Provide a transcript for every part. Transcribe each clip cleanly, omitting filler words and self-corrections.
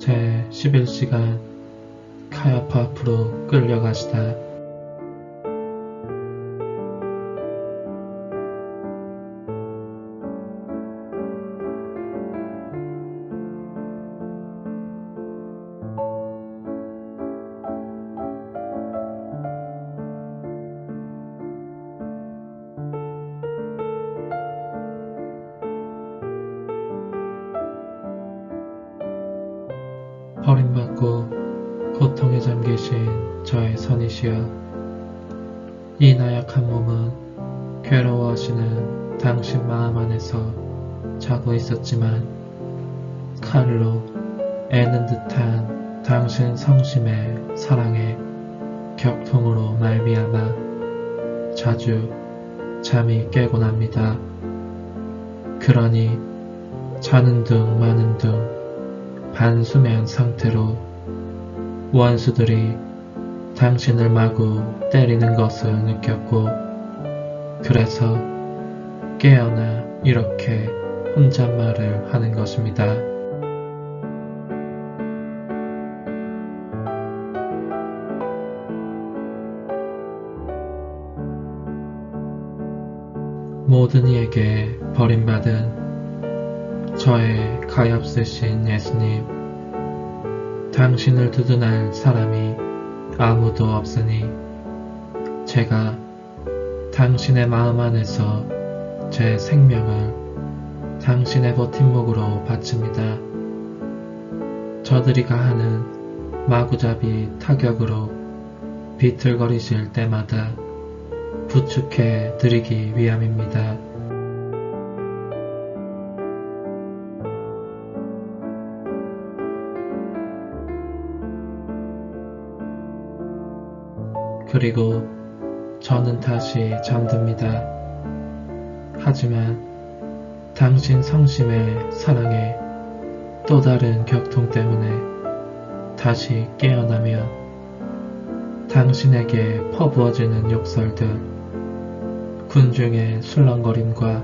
제 11시간 카야파 앞으로 끌려가시다. 버림받고 고통에 잠기신 저의 선이시여, 이 나약한 몸은 괴로워하시는 당신 마음 안에서 자고 있었지만 칼로 애는 듯한 당신 성심의 사랑의 격통으로 말미암아 자주 잠이 깨곤 합니다. 그러니 자는 둥 마는 둥 반수면 상태로 원수들이 당신을 마구 때리는 것을 느꼈고, 그래서 깨어나 이렇게 혼잣말을 하는 것입니다. 모든 이에게 버림받은 저의 가엾으신 예수님, 당신을 두둔할 사람이 아무도 없으니 제가 당신의 마음 안에서 제 생명을 당신의 버팀목으로 바칩니다. 저들이 가하는 마구잡이 타격으로 비틀거리실 때마다 부축해 드리기 위함입니다. 그리고 저는 다시 잠듭니다. 하지만 당신 성심의 사랑에 또 다른 격통 때문에 다시 깨어나며 당신에게 퍼부어지는 욕설들, 군중의 술렁거림과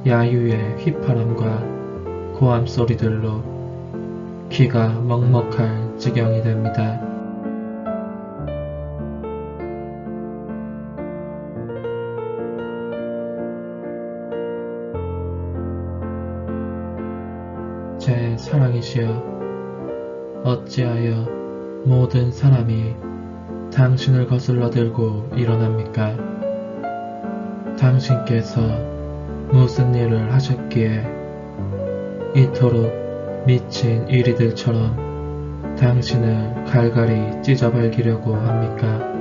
야유의 휘파람과 고함 소리들로 귀가 먹먹할 지경이 됩니다. 제 사랑이시여, 어찌하여 모든 사람이 당신을 거슬러 들고 일어납니까? 당신께서 무슨 일을 하셨기에 이토록 미친 이리들처럼 당신을 갈갈이 찢어발기려고 합니까?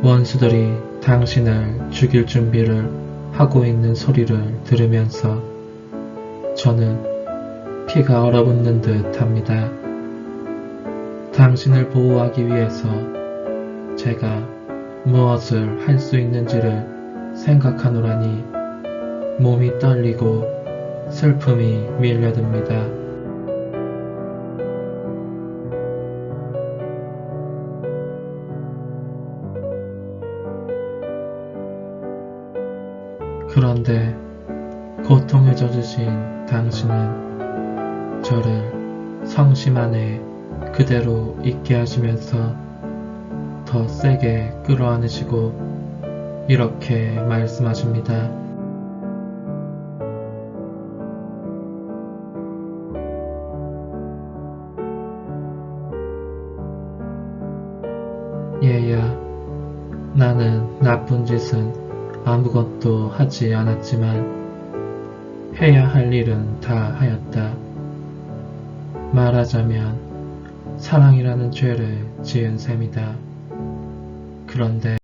원수들이 당신을 죽일 준비를 하고 있는 소리를 들으면서 저는 피가 얼어붙는 듯 합니다. 당신을 보호하기 위해서 제가 무엇을 할 수 있는지를 생각하노라니 몸이 떨리고 슬픔이 밀려듭니다. 그런데 고통에 젖으신 당신은 저를 성심 안에 그대로 있게 하시면서 더 세게 끌어안으시고 이렇게 말씀하십니다. 얘야, 나는 나쁜 짓은 아무것도 하지 않았지만 해야 할 일은 다 하였다. 말하자면 사랑이라는 죄를 지은 셈이다. 그런데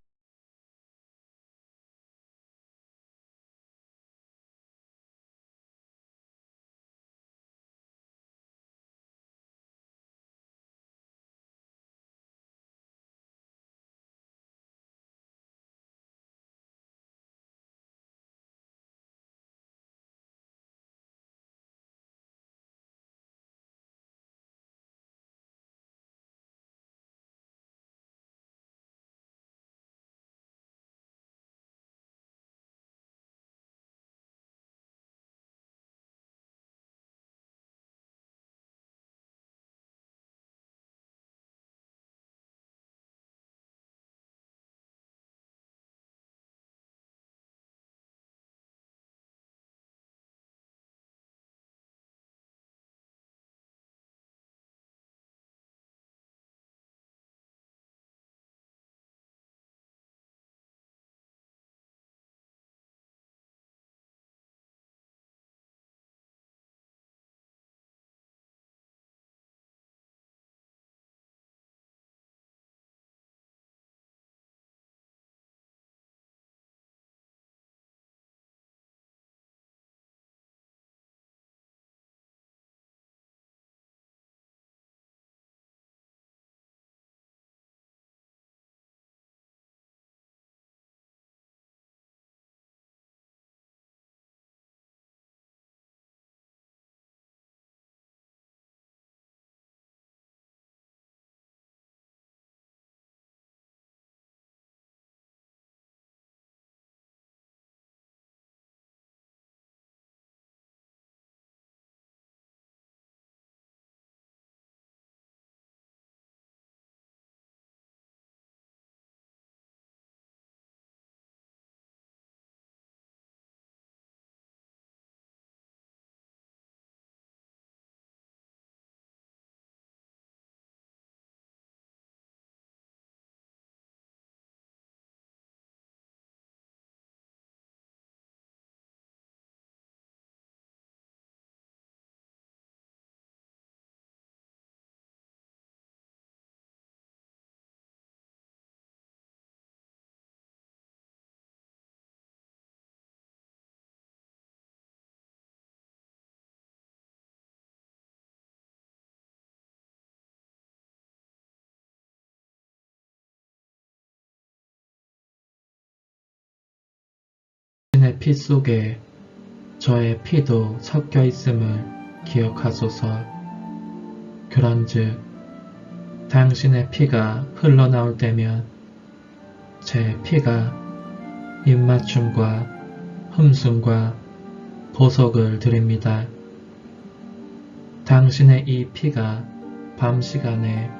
당신의 피 속에 저의 피도 섞여 있음을 기억하소서. 그런즉 당신의 피가 흘러나올 때면 제 피가 입맞춤과 흠숭과 보석을 드립니다. 당신의 이 피가 밤 시간에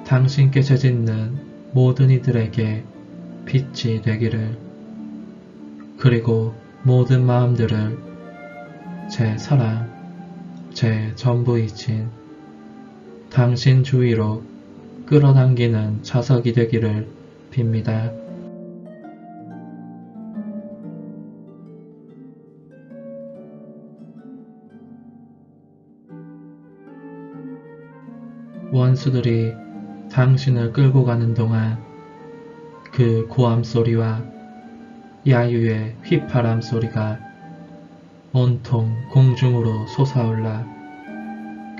당신께 죄짓는 모든 이들에게 빛이 되기를, 그리고 모든 마음들을 제 사랑, 제 전부이신 당신 주위로 끌어당기는 자석이 되기를 빕니다. 원수들이 당신을 끌고 가는 동안 그 고함 소리와 야유의 휘파람 소리가 온통 공중으로 솟아올라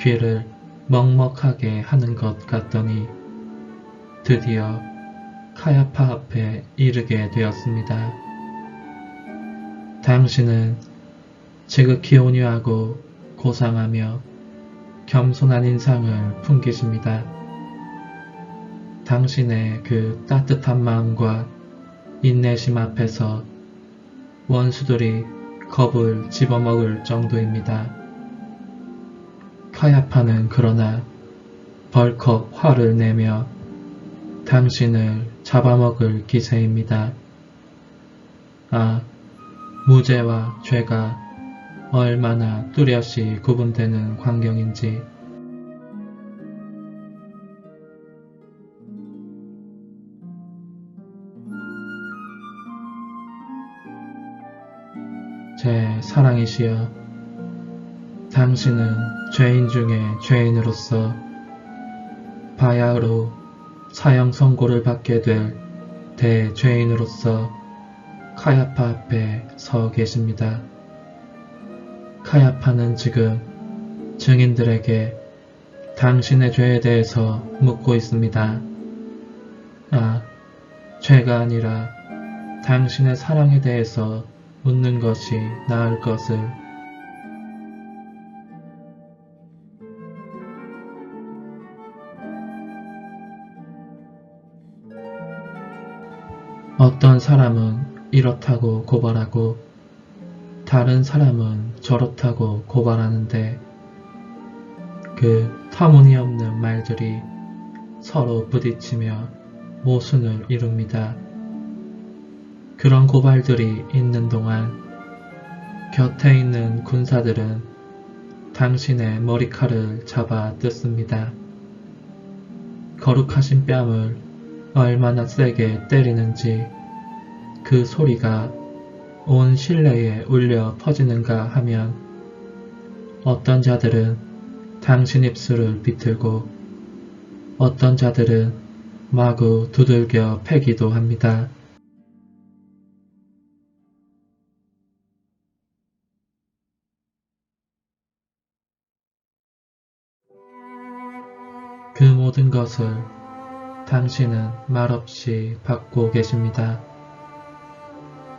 귀를 먹먹하게 하는 것 같더니 드디어 카야파 앞에 이르게 되었습니다. 당신은 지극히 온유하고 고상하며 겸손한 인상을 풍기십니다. 당신의 그 따뜻한 마음과 인내심 앞에서 원수들이 겁을 집어먹을 정도입니다. 카야파는 그러나 벌컥 화를 내며 당신을 잡아먹을 기세입니다. 아, 무죄와 죄가 얼마나 뚜렷이 구분되는 광경인지. 제 사랑이시여, 당신은 죄인 중에 죄인으로서 바야흐로 사형 선고를 받게 될 대죄인으로서 카야파 앞에 서 계십니다. 카야파는 지금 증인들에게 당신의 죄에 대해서 묻고 있습니다. 아, 죄가 아니라 당신의 사랑에 대해서 묻는 것이 나을 것을. 어떤 사람은 이렇다고 고발하고 다른 사람은 저렇다고 고발하는데 그 터무니없는 말들이 서로 부딪히며 모순을 이룹니다. 그런 고발들이 있는 동안 곁에 있는 군사들은 당신의 머리칼을 잡아 뜯습니다. 거룩하신 뺨을 얼마나 세게 때리는지 그 소리가 온 실내에 울려 퍼지는가 하면 어떤 자들은 당신 입술을 비틀고 어떤 자들은 마구 두들겨 패기도 합니다. 그 모든 것을 당신은 말없이 받고 계십니다.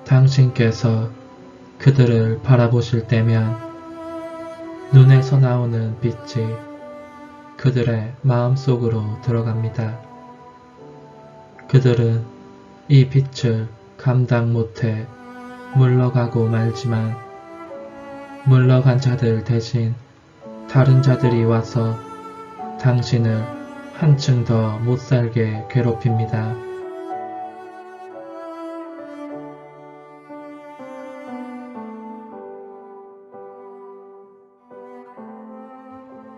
당신께서 그들을 바라보실 때면 눈에서 나오는 빛이 그들의 마음속으로 들어갑니다. 그들은 이 빛을 감당 못해 물러가고 말지만 물러간 자들 대신 다른 자들이 와서 당신을 한층 더 못살게 괴롭힙니다.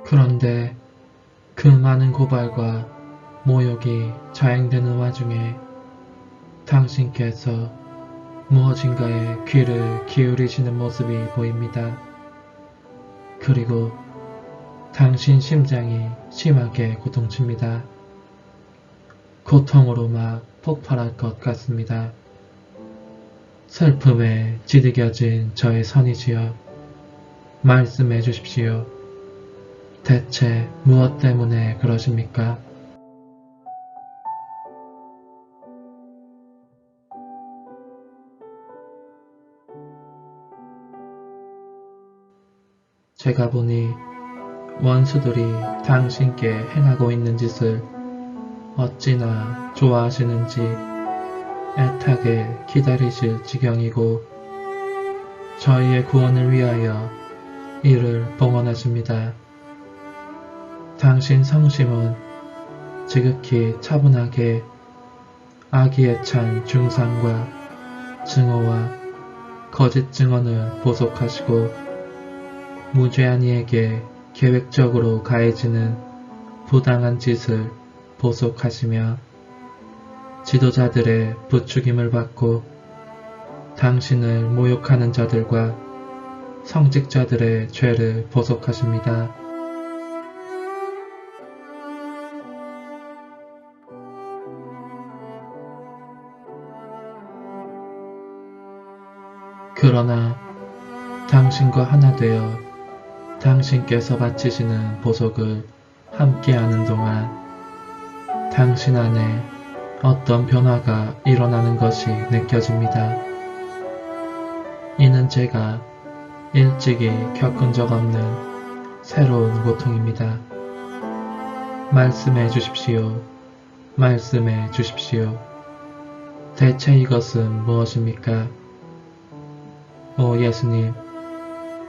그런데 그 많은 고발과 모욕이 자행되는 와중에 당신께서 무엇인가에 귀를 기울이시는 모습이 보입니다. 그리고 당신 심장이 심하게 고통칩니다. 고통으로 막 폭발할 것 같습니다. 슬픔에 지득여진 저의 선이시여, 말씀해 주십시오. 대체 무엇 때문에 그러십니까? 제가 보니 원수들이 당신께 행하고 있는 짓을 어찌나 좋아하시는지 애타게 기다리실 지경이고 저희의 구원을 위하여 이를 봉헌하십니다. 당신 성심은 지극히 차분하게 악의에 찬 중상과 증오와 거짓 증언을 보속하시고 무죄한 이에게 계획적으로 가해지는 부당한 짓을 보속하시며 지도자들의 부추김을 받고 당신을 모욕하는 자들과 성직자들의 죄를 보속하십니다. 그러나 당신과 하나 되어 당신께서 바치시는 보속을 함께하는 동안 당신 안에 어떤 변화가 일어나는 것이 느껴집니다. 이는 제가 일찍이 겪은 적 없는 새로운 고통입니다. 말씀해 주십시오. 말씀해 주십시오. 대체 이것은 무엇입니까? 오 예수님,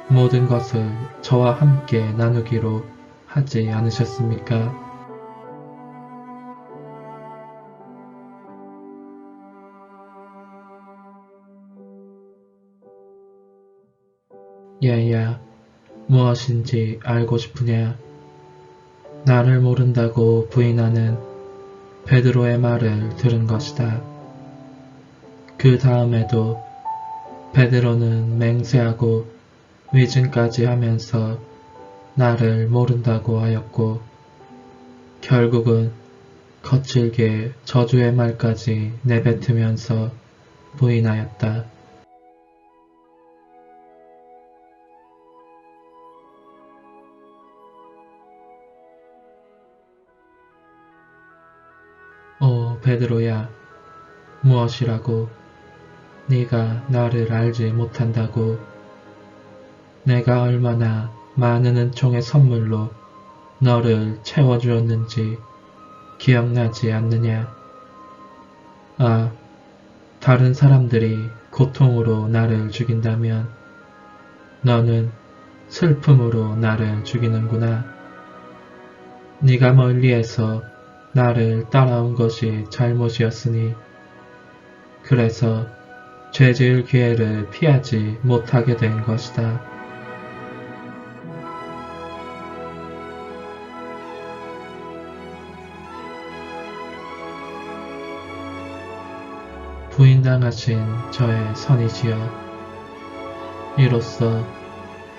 모든 것을 저와 함께 나누기로 하지 않으셨습니까? 얘야, 무엇인지 알고 싶으냐? 나를 모른다고 부인하는 베드로의 말을 들은 것이다. 그 다음에도 베드로는 맹세하고 위증까지 하면서 나를 모른다고 하였고 결국은 거칠게 저주의 말까지 내뱉으면서 부인하였다. 오 베드로야, 무엇이라고? 네가 나를 알지 못한다고? 내가 얼마나 많은 은총의 선물로 너를 채워주었는지 기억나지 않느냐? 아, 다른 사람들이 고통으로 나를 죽인다면 너는 슬픔으로 나를 죽이는구나. 네가 멀리에서 나를 따라온 것이 잘못이었으니 그래서 죄지을 기회를 피하지 못하게 된 것이다. 부인당하신 저의 선이지요. 이로써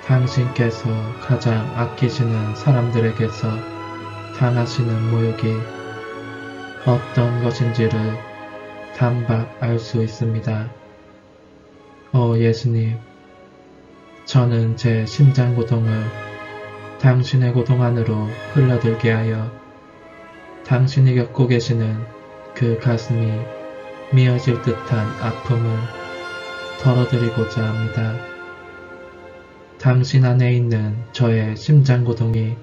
당신께서 가장 아끼시는 사람들에게서 당하시는 모욕이 어떤 것인지를 단박 알 수 있습니다. 오 예수님, 저는 제 심장 고동을 당신의 고동 안으로 흘러들게 하여 당신이 겪고 계시는 그 가슴이 미어질 듯한 아픔을 덜어드리고자 합니다. 당신 안에 있는 저의 심장 고동이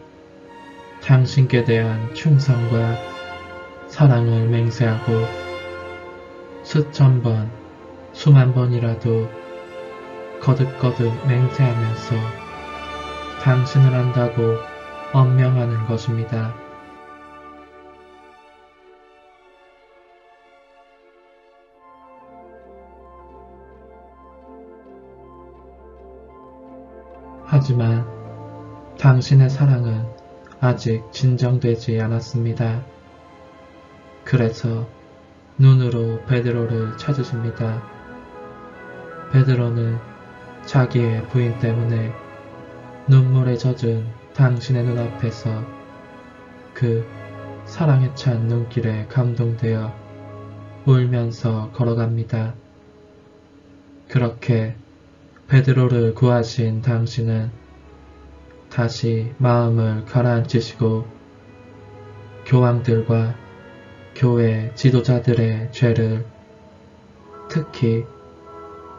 당신께 대한 충성과 사랑을 맹세하고 수천 번, 수만 번이라도 거듭거듭 맹세하면서 당신을 안다고 언명하는 것입니다. 하지만 당신의 사랑은 아직 진정되지 않았습니다. 그래서 눈으로 베드로를 찾으십니다. 베드로는 자기의 부인 때문에 눈물에 젖은 당신의 눈앞에서 그 사랑에 찬 눈길에 감동되어 울면서 걸어갑니다. 그렇게 베드로를 구하신 당신은 다시 마음을 가라앉히시고 교황들과 교회 지도자들의 죄를, 특히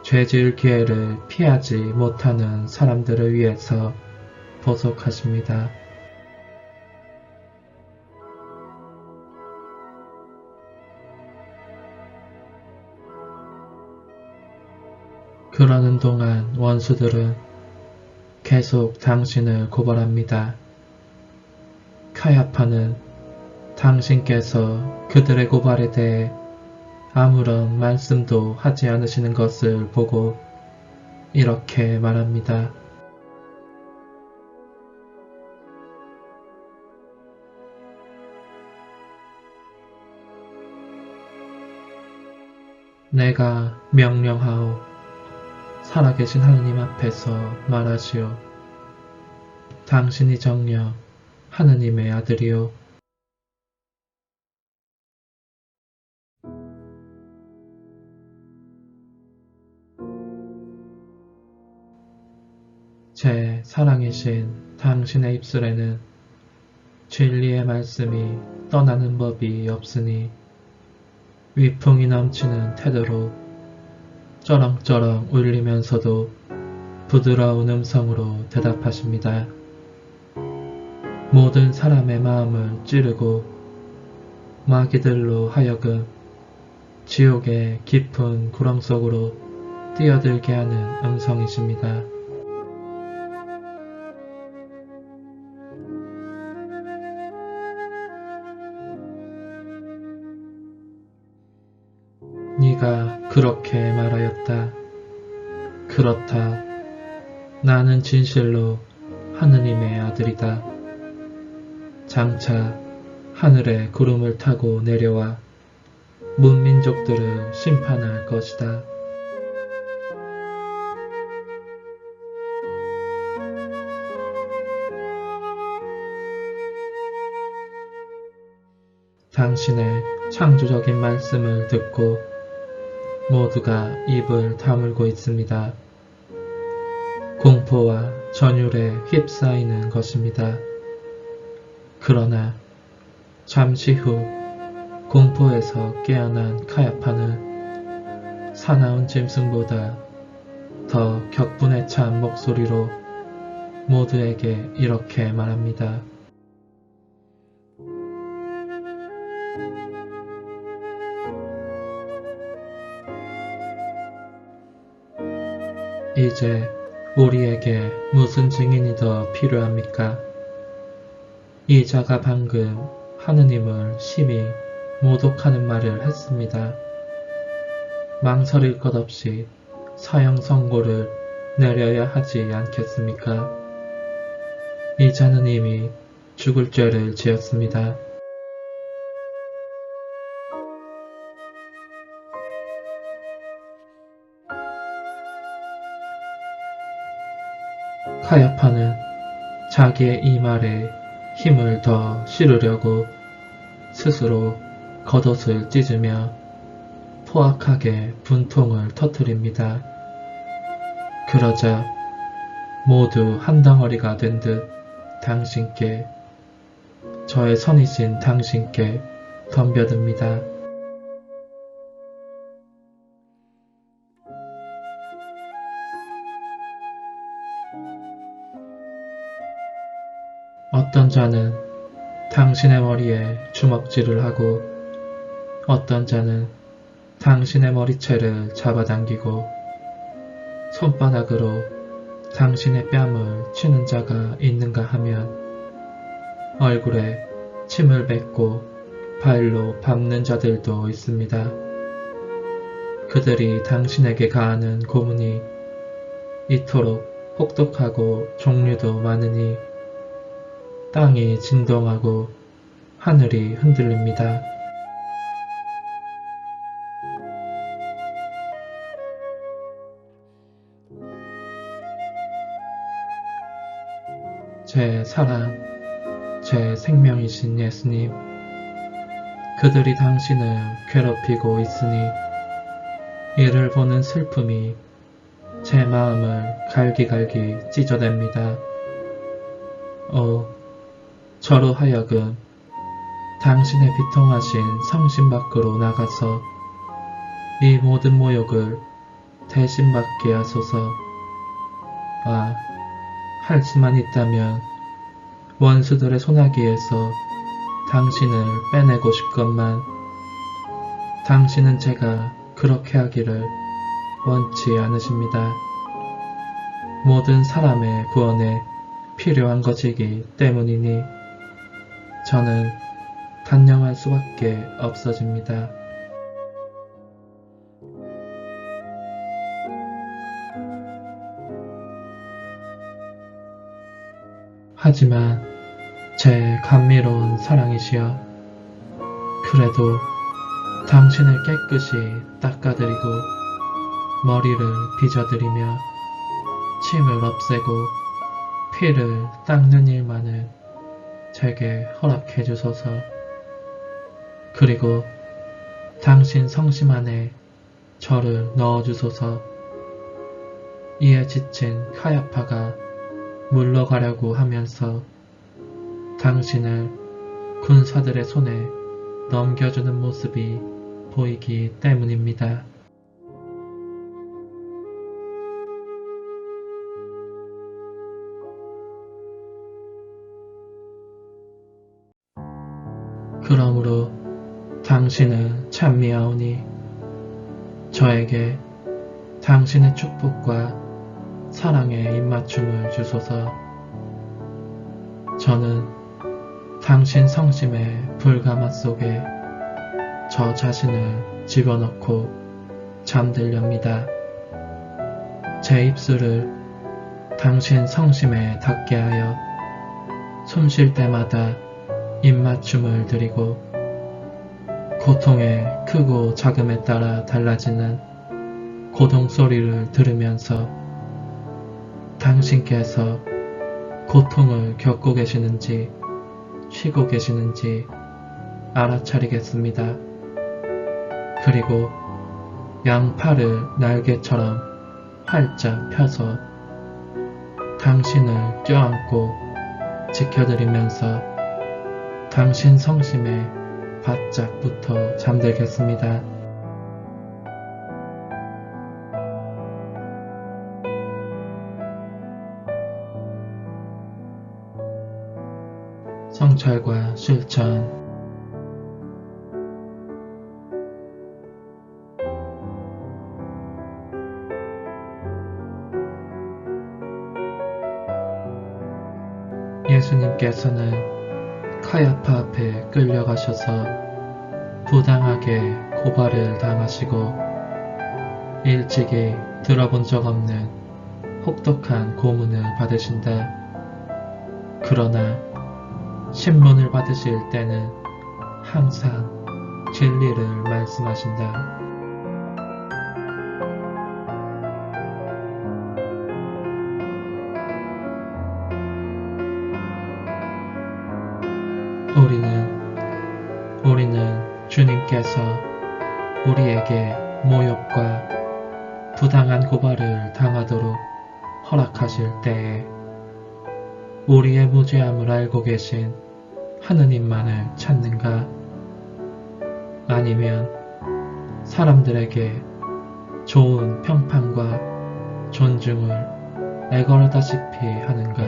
죄 지을 기회를 피하지 못하는 사람들을 위해서 보속하십니다. 그러는 동안 원수들은 계속 당신을 고발합니다. 카야파는 당신께서 그들의 고발에 대해 아무런 말씀도 하지 않으시는 것을 보고 이렇게 말합니다. 내가 명령하오. 살아계신 하느님 앞에서 말하시오. 당신이 정녕 하느님의 아들이오. 제 사랑이신 당신의 입술에는 진리의 말씀이 떠나는 법이 없으니 위풍이 넘치는 태도로 쩌렁쩌렁 울리면서도 부드러운 음성으로 대답하십니다. 모든 사람의 마음을 찌르고 마귀들로 하여금 지옥의 깊은 구렁 속으로 뛰어들게 하는 음성이십니다. 네가 그렇게 말하였다. 그렇다. 나는 진실로 하느님의 아들이다. 장차 하늘의 구름을 타고 내려와 문민족들을 심판할 것이다. 당신의 창조적인 말씀을 듣고 모두가 입을 다물고 있습니다. 공포와 전율에 휩싸이는 것입니다. 그러나 잠시 후 공포에서 깨어난 카야파는 사나운 짐승보다 더 격분에 찬 목소리로 모두에게 이렇게 말합니다. 이제 우리에게 무슨 증인이 더 필요합니까? 이 자가 방금 하느님을 심히 모독하는 말을 했습니다. 망설일 것 없이 사형 선고를 내려야 하지 않겠습니까? 이 자는 이미 죽을 죄를 지었습니다. 카야파는 자기의 이 말에 힘을 더 실으려고 스스로 겉옷을 찢으며 포악하게 분통을 터뜨립니다. 그러자 모두 한 덩어리가 된 듯 당신께, 저의 선이신 당신께 덤벼듭니다. 어떤 자는 당신의 머리에 주먹질을 하고 어떤 자는 당신의 머리채를 잡아당기고 손바닥으로 당신의 뺨을 치는 자가 있는가 하면 얼굴에 침을 뱉고 발로 밟는 자들도 있습니다. 그들이 당신에게 가하는 고문이 이토록 혹독하고 종류도 많으니 땅이 진동하고 하늘이 흔들립니다. 제 사랑, 제 생명이신 예수님, 그들이 당신을 괴롭히고 있으니 이를 보는 슬픔이 제 마음을 갈기갈기 찢어냅니다. 저로 하여금 당신의 비통하신 성심 밖으로 나가서 이 모든 모욕을 대신 받게 하소서. 할 수만 있다면 원수들의 소나기에서 당신을 빼내고 싶건만 당신은 제가 그렇게 하기를 원치 않으십니다. 모든 사람의 구원에 필요한 것이기 때문이니 저는 단념할 수밖에 없어집니다. 하지만 제 감미로운 사랑이시여, 그래도 당신을 깨끗이 닦아드리고 머리를 빗어드리며 침을 없애고 피를 닦는 일만을 제게 허락해 주소서. 그리고 당신 성심 안에 저를 넣어주소서. 이에 지친 카야파가 물러가려고 하면서 당신을 군사들의 손에 넘겨주는 모습이 보이기 때문입니다. 그러므로 당신은 찬미하오니 저에게 당신의 축복과 사랑의 입맞춤을 주소서. 저는 당신 성심의 불가마 속에 저 자신을 집어넣고 잠들렵니다. 제 입술을 당신 성심에 닿게 하여 숨 쉴 때마다 입맞춤을 드리고 고통의 크고 작음에 따라 달라지는 고동 소리를 들으면서 당신께서 고통을 겪고 계시는지 쉬고 계시는지 알아차리겠습니다. 그리고 양팔을 날개처럼 활짝 펴서 당신을 껴안고 지켜드리면서 당신 성심에 바짝 붙어 잠들겠습니다. 성찰과 실천. 예수님께서는 카야파 앞에 끌려가셔서 부당하게 고발을 당하시고 일찍이 들어본 적 없는 혹독한 고문을 받으신다. 그러나 신문을 받으실 때는 항상 진리를 말씀하신다. 우리는 주님께서 우리에게 모욕과 부당한 고발을 당하도록 허락하실 때에 우리의 무죄함을 알고 계신 하느님만을 찾는가? 아니면 사람들에게 좋은 평판과 존중을 애걸다시피 하는가?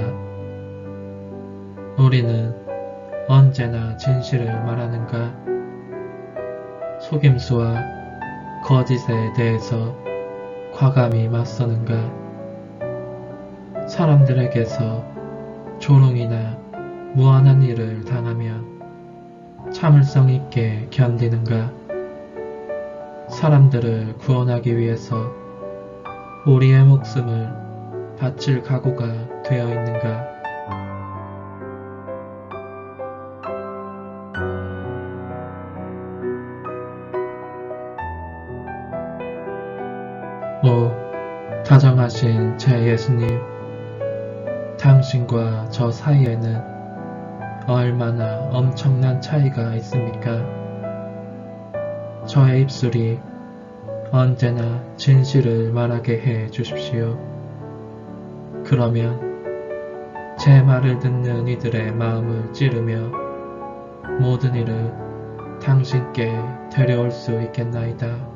우리는 언제나 진실을 말하는가? 속임수와 거짓에 대해서 과감히 맞서는가? 사람들에게서 조롱이나 무한한 일을 당하면 참을성 있게 견디는가? 사람들을 구원하기 위해서 우리의 목숨을 바칠 각오가 되어 있는가? 오, 다정하신 제 예수님, 당신과 저 사이에는 얼마나 엄청난 차이가 있습니까? 저의 입술이 언제나 진실을 말하게 해 주십시오. 그러면 제 말을 듣는 이들의 마음을 찌르며 모든 일을 당신께 데려올 수 있겠나이다.